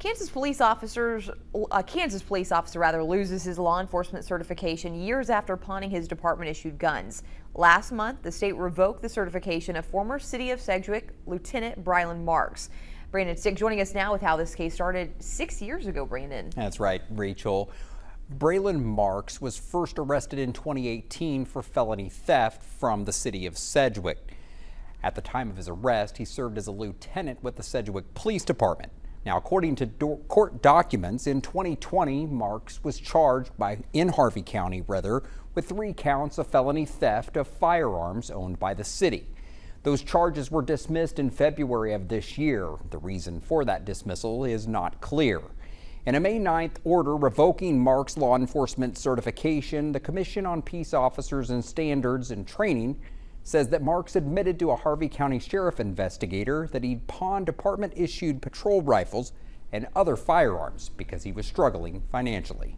A Kansas police officer rather loses his law enforcement certification years after pawning his department-issued guns. Last month, the state revoked the certification of former City of Sedgwick Lieutenant Brylan Marks. Brandon Stick joining us now with how this case started 6 years ago, Brandon. That's right, Rachel. Brylan Marks was first arrested in 2018 for felony theft from the City of Sedgwick. At the time of his arrest, he served as a lieutenant with the Sedgwick Police Department. Now, according to court documents, in 2020, Marks was charged in Harvey County, with 3 counts of felony theft of firearms owned by the city. Those charges were dismissed in February of this year. The reason for that dismissal is not clear. In a May 9th order revoking Marks' law enforcement certification, the Commission on Peace Officers and Standards and Training says that Marks admitted to a Harvey County Sheriff investigator that he'd pawned department-issued patrol rifles and other firearms because he was struggling financially.